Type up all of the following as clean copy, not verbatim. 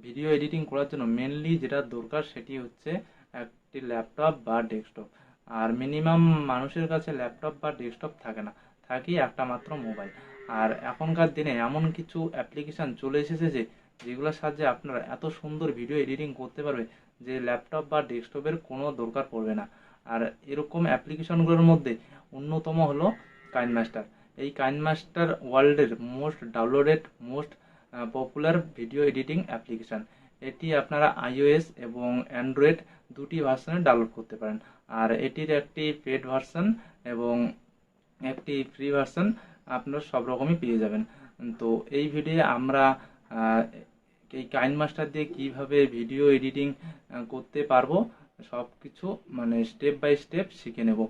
Video editing করার জন্য mainly যেটা দরকার সেটি হচ্ছে একটি ল্যাপটপ বা ডেস্কটপ। আর মিনিমাম মানুষের কাছে ল্যাপটপ বা ডেস্কটপ থাকে না, থাকি একটা মাত্র মোবাইল। আর এখনকার দিনে এমন কিছু অ্যাপ্লিকেশান চলে এসেছে যেগুলোর সাহায্যে আপনারা এত সুন্দর ভিডিও এডিটিং করতে পারবে যে ল্যাপটপ বা ডেস্কটপের কোনো দরকার পড়বে না। আর এরকম অ্যাপ্লিকেশনগুলোর মধ্যে অন্যতম হলো কাইনমাস্টার। এই কাইনমাস্টার ওয়ার্ল্ডের most downloaded, most popular video editing application. এটি আপনারা iOS এবং অ্যান্ড্রয়েড দুটি ভার্সনে ডাউনলোড করতে পারেন। আর এটির একটি পেড ভার্সন এবং একটি ফ্রি ভার্সন আপনারা সব রকমই পেয়ে যাবেন। তো এই ভিডিও আমরা এই কাইনমাস্টার দিয়ে কিভাবে ভিডিও এডিটিং করতে পারবো সব কিছু মানে স্টেপ বাই স্টেপ শিখে নেব।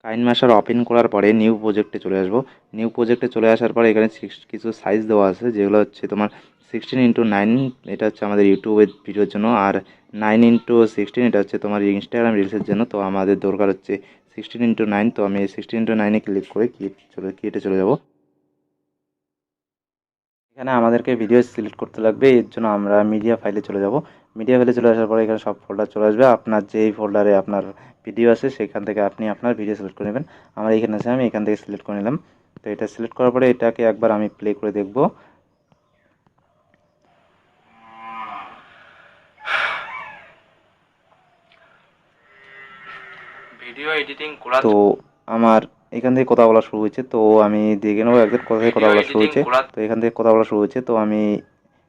কাইনমাস্টার ওপেন করার পরে নিউ প্রজেক্টে চলে আসবো। নিউ প্রজেক্টে চলে আসার পরে এখানে কিছু সাইজ দেওয়া আছে, যেগুলো হচ্ছে তোমার 16:9, এটা হচ্ছে আমাদের ইউটিউবের ভিডিওর জন্য, আর 9:16 এটা হচ্ছে তোমার ইনস্টাগ্রাম রিলসের জন্য। তো আমাদের দরকার হচ্ছে 16:9। তো আমি 16:9-এ ক্লিক করে ক্রিয়েটে চলে যাব। এখানে আমাদেরকে ভিডিও সিলেক্ট করতে লাগবে, এর জন্য আমরা মিডিয়া ফাইলে চলে যাব। মিডিয়া ফাইলে চলে আসার পরে এখানে সব ফোল্ডার চলে আসবে। আপনার যেই ফোল্ডারে আপনার ভিডিও আছে সেখান থেকে আপনি আপনার ভিডিও সিলেক্ট করে নেবেন। আমার এইখানে আছে, আমি এখান থেকে সিলেক্ট করে নিলাম। তো এটা সিলেক্ট করার পরে এটাকে একবার আমি প্লে করে দেখব। ভিডিও এডিটিং করার তো আমার এখান থেকে কথা বলা শুরু হয়েছে, তো আমি দেখে নেবো একদম কোথা থেকে কথা ভিডিও বলা শুরু এডিটিং হয়েছে। করার তো এখান থেকে কথা বলা শুরু হয়েছে, তো আমি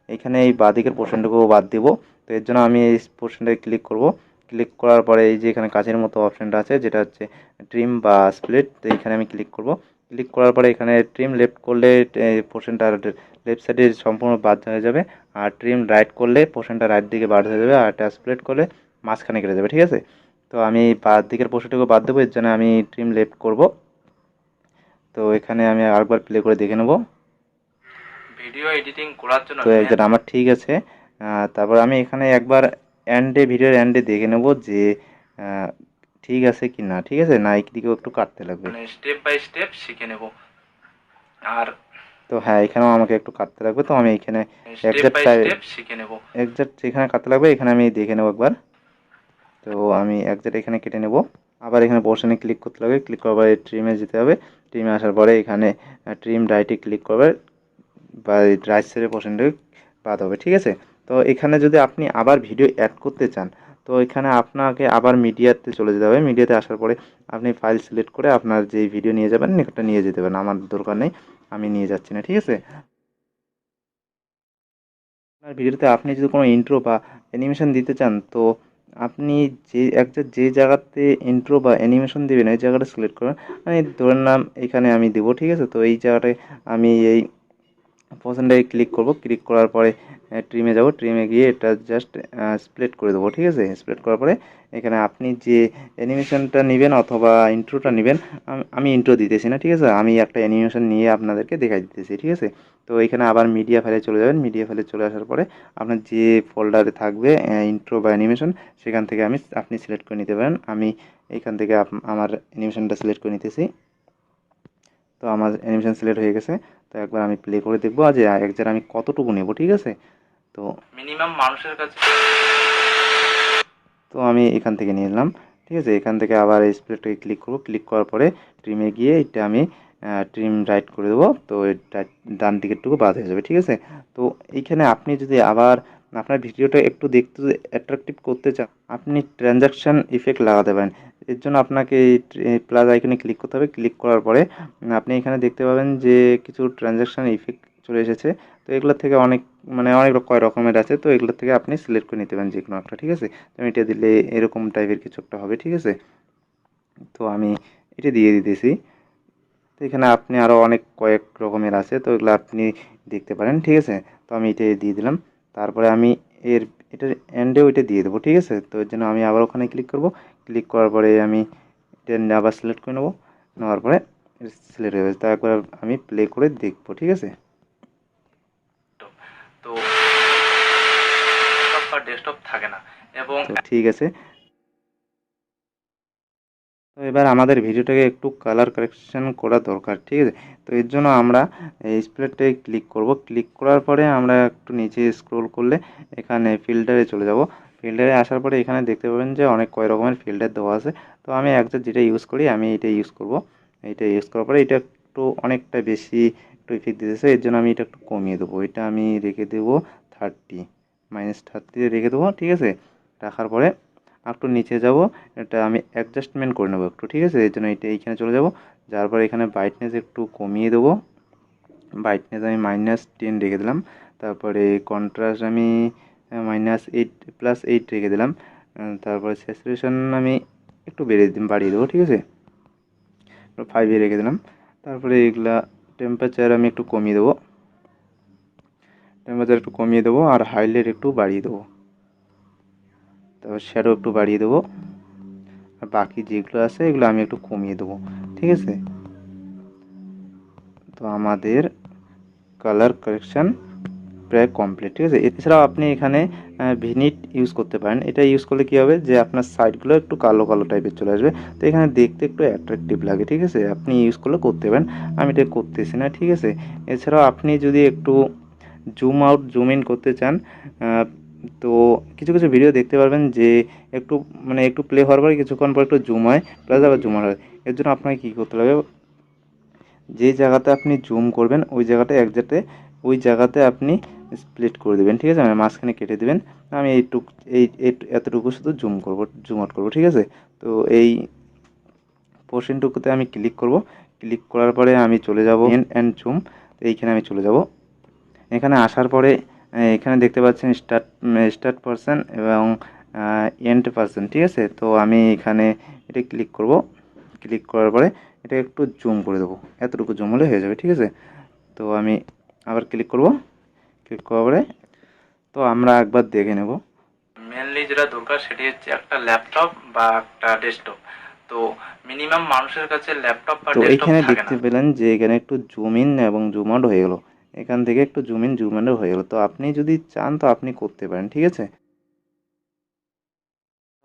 এখানে এই বাঁদিকের পোর্শনটুকু বাদ দিব। তো এর জন্য আমি এই পোর্শনটায় ক্লিক করব। ক্লিক করার পরে এই যে এখানে কাচের মতো অপশানটা আছে, যেটা হচ্ছে ট্রিম বা স্প্লিট, তো এইখানে আমি ক্লিক করব। ক্লিক করার পরে এখানে ট্রিম লেফট করলে পোর্শনটা লেফট সাইডে সম্পূর্ণ বাদ হয়ে যাবে, আর ট্রিম রাইট করলে পোর্শনটা রাইট দিকে বাদ হয়ে যাবে, আর এটা স্প্লিট করলে মাঝখানে কেটে যাবে, ঠিক আছে। তো আমি বাদ দিকের পোর্শনটুকু বাদ দেবো, এর জন্য আমি ট্রিম লেফট করব। তো এখানে আমি আরেকবার প্লে করে দেখে নেব। ভিডিও এডিটিং করার জন্য তো একজন আমার ঠিক আছে। তারপর আমি এখানে একবার ভিডিওর এন্ডে দেখে নেব যে আহ, ঠিক আছে কি না, ঠিক আছে না, এইদিকেও একটু কাটতে লাগবে। মানে স্টেপ বাই স্টেপ শিখে নেব। আর তো হ্যাঁ, এখানেও আমাকে একটু কাটতে লাগবে। তো আমি এখানে স্টেপ একজ্যাক্ট বাই স্টেপ শিখে নেব। একজ্যাক্ট যেখানে কাটতে লাগবে এখানে আমি দেখে নেব একবার। তো আমি একজ্যাক্ট এখানে কেটে নেব। আবার এখানে পোর্শনে ক্লিক করতে লাগবে, ক্লিক করার পরে ট্রিমে যেতে হবে। ট্রিমে আসার পরে এখানে ট্রিম রাইটে ক্লিক করবে, বা রাইট সাইডের পোর্শনটাকে বাদ হবে, ঠিক আছে। তো এখানে যদি আপনি আবার ভিডিও অ্যাড করতে চান, তো এখানে আপনাকে আবার মিডিয়াতে চলে যেতে হবে। মিডিয়াতে আসার পরে আপনি ফাইল সিলেক্ট করে আপনার যেই ভিডিও নিয়ে যাবেন এটা নিয়ে যেতে পারেন, আমার দরকার নেই, আমি নিয়ে যাচ্ছি না, ঠিক আছে। আপনার ভিডিওতে আপনি যদি কোনো ইন্ট্রো বা অ্যানিমেশন দিতে চান, তো আপনি যে জায়গাতে ইন্ট্রো বা অ্যানিমেশন দিবেন এই জায়গাটা সিলেক্ট করবেন। আমি ধরে নিলাম এখানে আমি দেবো, ঠিক আছে। তো এই জায়গাটায় আমি এই পছন্দায় ক্লিক করব। ক্লিক করার পরে ট্রিমে যাব। ট্রিমে গিয়ে এটা জাস্ট স্প্লিট করে দেবো, ঠিক আছে। স্প্লিট করার পরে এখানে আপনি যে অ্যানিমেশনটা নেবেন অথবা ইন্ট্রোটা নেবেন, আমি ইন্ট্রো দিতেছি না, ঠিক আছে। আমি একটা অ্যানিমেশন নিয়ে আপনাদেরকে দেখাই দিতেছি, ঠিক আছে। তো এখানে আবার মিডিয়া ফাইলে চলে যাবেন। মিডিয়া ফাইলে চলে আসার পরে আপনার যে ফোল্ডারে থাকবে ইন্ট্রো বা অ্যানিমেশন, সেখান থেকে আপনি সিলেক্ট করে নিতে পারেন। আমি এইখান থেকে আমার অ্যানিমেশনটা সিলেক্ট করে নিতেছি। তো আমার অ্যানিমেশন সিলেক্ট হয়ে গেছে। তো একবার আমি প্লে করে দেখবো যে একজার আমি কতটুকু নেব, ঠিক আছে। তো মিনিমাম মানুষের কাছে তো আমি এখান থেকে নিয়ে নিলাম, ঠিক আছে। এখান থেকে আবার এই স্প্লিটটাকে ক্লিক করব। ক্লিক করার পরে ট্রিমে গিয়ে এটা আমি ট্রিম রাইট করে দেবো। তো এটা ডান দিকেরটুকু বাদ হয়ে যাবে, ঠিক আছে। তো এইখানে আপনি যদি আবার আপনার ভিডিওটা একটু দেখতে অ্যাট্রাকটিভ করতে চান, আপনি ট্রানজাকশান ইফেক্ট লাগাতে পারেন। এর জন্য আপনাকে এই প্লাস আইকনে ক্লিক করতে হবে। ক্লিক করার পরে আপনি এখানে দেখতে পাবেন যে কিছু ট্রানজাকশান ইফেক্ট চলে এসেছে। তো এগুলোর থেকে অনেক অনেক কয় রকমের আছে, তো এগুলোর থেকে আপনি সিলেক্ট করে নিতে পারেন যে কোনো একটা, ঠিক আছে। তো আমি এটা দিলে এরকম টাইপের কিছু একটা হবে, ঠিক আছে। তো আমি এটা দিয়ে দিতেছি। তো এখানে আপনি আরও অনেক কয়েক রকমের আছে, তো এগুলো আপনি দেখতে পারেন, ঠিক আছে। তো আমি এটা দিয়ে দিলাম। তারপরে আমি এটার এন্ডেও এটা দিয়ে দেবো, ঠিক আছে। তো এর জন্য আমি আবার ওখানে ক্লিক করব। ক্লিক করার পরে আমি এটা আবার সিলেক্ট করে নেবো। নেওয়ার পরে সিলেক্ট হয়ে গেছে। তারপর আমি প্লে করে দেখবো, ঠিক আছে। তো ডেস্কটপ থাকে না এবং তো ঠিক আছে। তো এবার আমাদের ভিডিওটাকে একটু কালার কারেকশন করা দরকার, ঠিক আছে। তো এর জন্য আমরা এই স্প্লিটটায় ক্লিক করব। ক্লিক করার পরে আমরা একটু নিচে স্ক্রোল করলে এখানে ফিল্টারে চলে যাব। ফিল্টারে আসার পরে এখানে দেখতে পাবেন যে অনেক কয় রকমের ফিল্টার দেওয়া আছে। তো আমি একজাস্ট যেটা ইউজ করি আমি এটা ইউজ করব। এটা ইউজ করার পরে এটা একটু অনেকটা বেশি একটু ইফেক্ট দিতেছে, এর জন্য আমি এটা একটু কমিয়ে দেবো। এটা আমি রেখে দেবো 30, -30 রেখে দেবো, ঠিক আছে। রাখার পরে একটু নিচে যাব, এটা আমি অ্যাডজাস্টমেন্ট করে নেবো একটু, ঠিক আছে। এর জন্য এটা এইখানে চলে যাব, যাওয়ার পরে এখানে ব্রাইটনেস একটু কমিয়ে দেবো। ব্রাইটনেস আমি -10 রেখে দিলাম। তারপরে কন্ট্রাস্ট আমি -8 +8 রেখে দিলাম। তারপরে স্যাচুরেশন আমি একটু বাড়িয়ে দেবো, ঠিক আছে। 5 রেখে দিলাম। তারপরে এগুলা টেম্পারেচার আমি একটু কমিয়ে দেবো। টেম্পারেচার একটু কমিয়ে দেবো আর হাইলাইট একটু বাড়িয়ে দেবো। তারপর শ্যাডো একটু বাড়িয়ে দেবো। আর বাকি যেগুলো আছে এগুলো আমি একটু কমিয়ে দেবো, ঠিক আছে। তো আমাদের কালার কারেকশান প্রায় কমপ্লিট, ঠিক আছে। এছাড়াও আপনি এখানে ভিনিট ইউজ করতে পারেন। এটা ইউজ করলে কী হবে যে আপনার সাইডগুলো একটু কালো কালো টাইপের চলে আসবে, তো এখানে দেখতে একটু অ্যাট্রাকটিভ লাগে, ঠিক আছে। আপনি ইউজ করলে করতে পারেন, আমি এটা করতেছি না, ঠিক আছে। এছাড়াও আপনি যদি একটু জুম আউট জুম ইন করতে চান, তো কিছু কিছু ভিডিও দেখতে পারবেন যে একটু মানে একটু প্লে হওয়ার পরে কিছুক্ষণ পর একটু জুম হয় প্লাস আবার জুম হয়। এর জন্য আপনাকে কী করতে হবে, যে জায়গাতে আপনি জুম করবেন ওই জায়গাতে আপনি স্প্লিট করে দেবেন, ঠিক আছে। মানে মাঝখানে কেটে দেবেন। আমি এতটুকু শুধু জুম আউট করবো, ঠিক আছে। তো এই পোর্শনটুকুতে আমি ক্লিক করব। ক্লিক করার পরে আমি চলে যাব এন্ড অ্যান্ড জুম। তো এইখানে আমি চলে যাব। এখানে আসার পরে এখানে দেখতে পাচ্ছেন স্টার্ট পারসন এবং এন্ড পারসন, ঠিক আছে। তো আমি এখানে এটা ক্লিক করব। ক্লিক করার পরে এটা একটু জুম করে দেবো, এতটুকু জুম হলে হয়ে যাবে, ঠিক আছে। তো আমি আবার ক্লিক করব। ক্লিক করার পরে তো আমরা একবার দেখে নেব। মেনলি যেটা দরকার সেটি হচ্ছে একটা ল্যাপটপ বা একটা ডেস্কটপ। তো মিনিমাম মানুষের কাছে ল্যাপটপ বা তো ডেস্কটপ এইখানে থাকে দেখতে না। পেলেন যে এখানে একটু জুম ইন এবং জুম আউট হয়ে গেল। এখান থেকে একটু জুম ইন জুম আউট হয়ে গেল। তো আপনি যদি চান তো আপনি করতে পারেন, ঠিক আছে।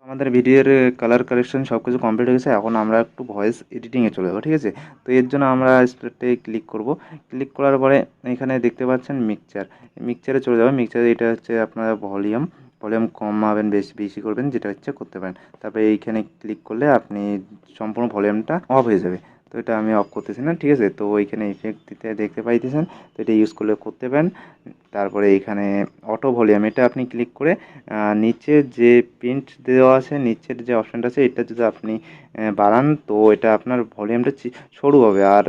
আমাদের ভিডিওর কালার কারেকশন সব কিছু কমপ্লিট হয়ে গেছে। এখন আমরা একটু ভয়েস এডিটিংয়ে চলে যাবো, ঠিক আছে। তো এর জন্য আমরা স্প্লিটে ক্লিক করব। ক্লিক করার পরে এখানে দেখতে পাচ্ছেন মিক্সচারে চলে যাবে। মিক্সচারে এটা হচ্ছে আপনার ভলিউম কমাবেন, বেশি বেশি করবেন, যেটা হচ্ছে করতে পারেন। তারপরে এইখানে ক্লিক করলে আপনি সম্পূর্ণ ভলিউমটা অফ হয়ে যাবে। তো এটা আমি অফ করতেছি না, ঠিক আছে। তো ওইখানে ইফেক্ট দিতে দেখতে পাইতেছেন, তো এটা ইউজ করলে করতে পারেন। তারপরে এইখানে অটো ভলিউম, এটা আপনি ক্লিক করে নিচে যে প্রিন্ট দেওয়া আছে, নিচের যে অপশানটা আছে, এটা যদি আপনি বাড়ান তো এটা আপনার ভলিউমটা সরু হবে। আর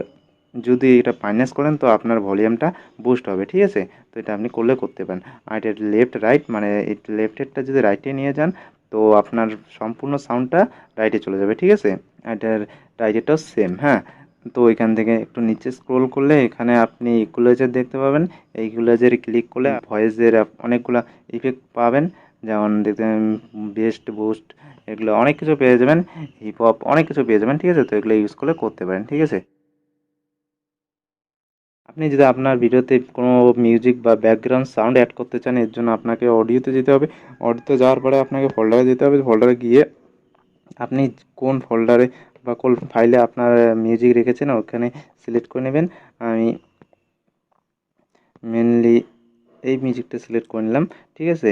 যদি এটা মাইনাস করেন তো আপনার ভলিউমটা বুস্ট হবে, ঠিক আছে। তো এটা আপনি করলে করতে পারেন। আর এটা লেফট রাইট মানে এই লেফটেরটা যদি রাইটে নিয়ে যান তো আপনার সম্পূর্ণ সাউন্ডটা রাইটে চলে যাবে, ঠিক আছে। আর এটার রাইটেরটাও সেম, হ্যাঁ। তো এখান থেকে একটু নিচে স্ক্রোল করলে এখানে আপনি ইকুয়ালাইজার দেখতে পাবেন। এই ইকুয়ালাইজারে ক্লিক করলে ভয়েসের অনেকগুলো ইফেক্ট পাবেন, যেমন দেখবেন বেস্ট বুস্ট, এগুলো অনেক কিছু পেয়ে যাবেন। হিপ হপ অনেক কিছু পেয়ে যাবেন, ঠিক আছে। তো এগুলো ইউজ করলে করতে পারেন, ঠিক আছে। আপনি যদি আপনার ভিডিওতে কোনো মিউজিক বা ব্যাকগ্রাউন্ড সাউন্ড অ্যাড করতে চান, এর জন্য আপনাকে অডিওতে যেতে হবে। অডিওতে যাওয়ার পরে আপনাকে ফোল্ডারে যেতে হবে। ফোল্ডারে গিয়ে আপনি কোন ফোল্ডারে বা কোন ফাইলে আপনার মিউজিক রেখেছেন ওখানে সিলেক্ট করে নেবেন। আমি মেনলি এই মিউজিকটা সিলেক্ট করে নিলাম, ঠিক আছে।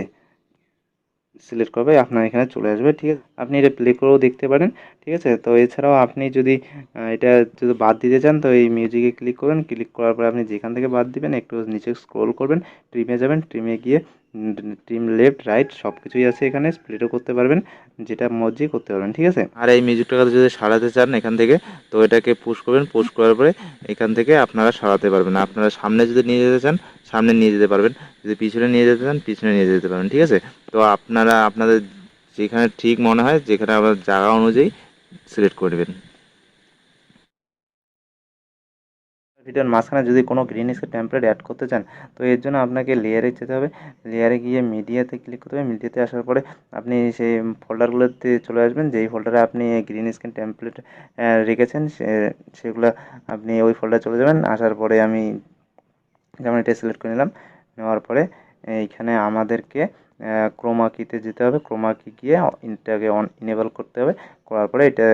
সিলেক্ট করবে আপনার এখানে চলে আসবে, ঠিক আছে। আপনি এটা প্লে করেও দেখতে পারেন, ঠিক আছে। তো এছাড়াও আপনি যদি এটা যদি বাদ দিতে চান তো এই মিউজিকে ক্লিক করবেন। ক্লিক করার পরে আপনি যেখান থেকে বাদ দিবেন একটু নিচে স্ক্রোল করবেন, ট্রিমে যাবেন। ট্রিমে গিয়ে ট্রিম লেফট রাইট সব কিছুই আছে এখানে, স্প্লিটও করতে পারবেন, যেটা মর্জি করতে পারবেন, ঠিক আছে। আর এই মিউজিকটাকে যদি সারাতে চান এখান থেকে তো এটাকে পুশ করবেন। পুশ করার পরে এখান থেকে আপনারা সরাতে পারবেন। আপনারা সামনে যদি নিয়ে যেতে চান সামনে নিয়ে যেতে পারবেন, যদি পিছনে নিয়ে যেতে চান পিছনে নিয়ে যেতে পারবেন, ঠিক আছে। তো আপনারা আপনাদের যেখানে ঠিক মনে হয় যেখানে আপনার জায়গা অনুযায়ী সিলেক্ট করে নেবেন। ভিডিওর মাঝখানে যদি কোনো গ্রিন স্ক্রিন টেমপ্লেট অ্যাড করতে চান তো এর জন্য আপনাকে লেয়ারে যেতে হবে। লেয়ারে গিয়ে মিডিয়াতে ক্লিক করতে হবে। মিডিয়াতে আসার পরে আপনি সেই ফোল্ডারগুলোতে চলে আসবেন, যেই ফোল্ডারে আপনি গ্রিন স্ক্রিন টেমপ্লেট রেখেছেন সেগুলো আপনি ওই ফোল্ডারে চলে যাবেন। আসার পরে আমি যেমন এটা সিলেক্ট করে নিলাম। নেওয়ার পরে এইখানে আমাদেরকে ক্রোমা কিতে যেতে হবে। ক্রোমা কি গিয়ে এটাকে ইনেবল করতে হবে। করার পরে এটা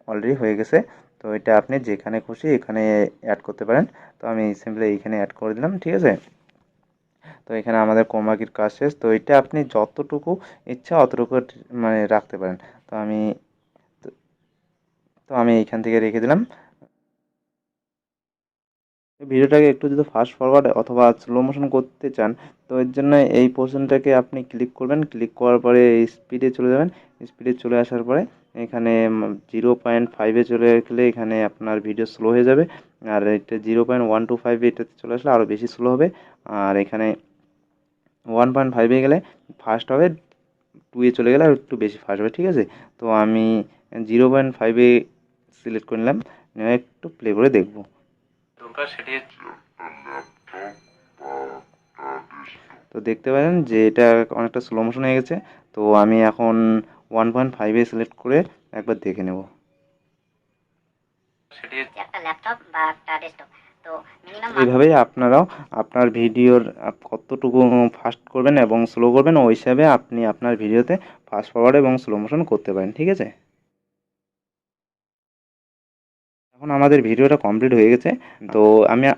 অলরেডি হয়ে গেছে। তো এটা আপনি যেখানে খুশি এখানে অ্যাড করতে পারেন। তো আমি সিম্পলি এইখানে অ্যাড করে দিলাম, ঠিক আছে। তো এখানে আমাদের কোমাকির কাজ শেষ। তো এটা আপনি যতটুকু ইচ্ছা অতটুকু মানে রাখতে পারেন। তো আমি তো আমি এইখান থেকে রেখে দিলাম। ভিডিওটাকে একটু যদি ফাস্ট ফরওয়ার্ড অথবা স্লো মোশন করতে চান, তো এর জন্য এই পোর্শনটাকে আপনি ক্লিক করবেন। ক্লিক করার পরে স্পিডে চলে যাবেন। স্পিডে চলে আসার পরে এখানে 0.5-এ চলে গেলে এখানে আপনার ভিডিও স্লো হয়ে যাবে। আর এটা 0.125 এটাতে চলে আসলে আরও বেশি স্লো হবে। আর এখানে 1.5-এ গেলে ফাস্ট হবে, 2-এ চলে গেলে আর একটু বেশি ফাস্ট হবে, ঠিক আছে। তো আমি 0.5-এ সিলেক্ট করে নিলাম, নিয়ে একটু প্লে করে দেখব। দরকার সেটি তো দেখতে পারেন যে এটা অনেকটা স্লো মোশন হয়ে গেছে। তো আমি এখন 1.5-এ সিলেক্ট করে একবার দেখে নেব। সেটি একটা ল্যাপটপ বা একটা ডেস্কটপ। তো মিনিমাম এইভাবেই আপনারাও আপনার ভিডিওর কতটুকু ফাস্ট করবেন এবং স্লো করবেন ওই হিসাবে আপনি আপনার ভিডিওতে ফাস্ট ফরওয়ার্ড এবং স্লো মোশন করতে পারেন, ঠিক আছে। এখন আমাদের ভিডিওটা কমপ্লিট হয়ে গেছে। তো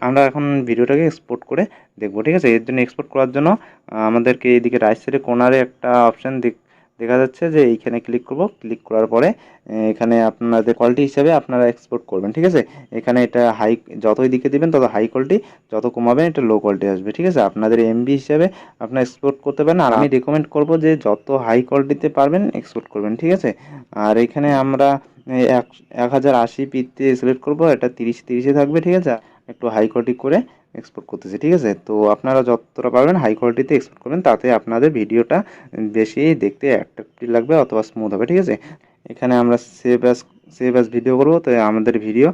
আমরা এখন ভিডিওটাকে এক্সপোর্ট করে দেখব, ঠিক আছে। এর জন্য এক্সপোর্ট করার জন্য আমাদেরকে এইদিকে রাইট সাইডে কর্নারে একটা অপশান দেখা যাচ্ছে, যে এইখানে ক্লিক করব। ক্লিক করার পরে এখানে আপনাদের কোয়ালিটি হিসাবে আপনারা এক্সপোর্ট করবেন, ঠিক আছে। এখানে এটা হাই, যতই দিকে দিবেন তত হাই কোয়ালিটি, যত কমাবেন এটা লো কোয়ালিটি আসবে, ঠিক আছে। আপনাদের এমবি হিসাবে আপনারা এক্সপোর্ট করতে পারেন। আর আমি রেকমেন্ড করব যে যত হাই কোয়ালিটিতে পারবেন এক্সপোর্ট করবেন, ঠিক আছে। আর এখানে আমরা এই 1080p-তে সিলেক্ট করব, এটা 30-30-এ থাকবে, ঠিক আছে। একটু হাই কোয়ালিটি করে এক্সপোর্ট করতেছি, ঠিক আছে। তো আপনারা যতটা পারবেন হাই কোয়ালিটিতে এক্সপোর্ট করবেন, তাতে আপনাদের ভিডিওটা বেশি দেখতে অ্যাট্রাকটিভ লাগবে অথবা স্মুথ হবে, ঠিক আছে। এখানে আমরা সেভ অ্যাজ ভিডিও করব, তো আমাদের ভিডিও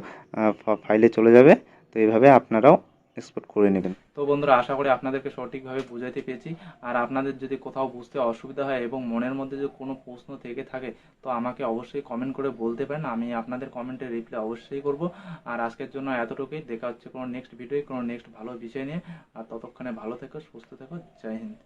ফাইলে চলে যাবে। তো এইভাবে আপনারাও এক্সপোর্ট করে নেবেন। তো বন্ধুরা, আশা করি আপনাদেরকে সঠিকভাবে বুঝাইতে পেরেছি। আর আপনাদের যদি কোথাও বুঝতে অসুবিধা হয় এবং মনের মধ্যে যদি কোনো প্রশ্ন থেকে থাকে, তো আমাকে অবশ্যই কমেন্ট করে বলতে পারেন। আমি আপনাদের কমেন্টের রিপ্লাই অবশ্যই করব। আর আজকের জন্য এতটুকুই। দেখা হচ্ছে কোনো নেক্সট ভিডিও, কোনো নেক্সট ভালো বিষয় নিয়ে। আর ততক্ষণে ভালো থেকো, সুস্থ থেকো। জয় হিন্দ।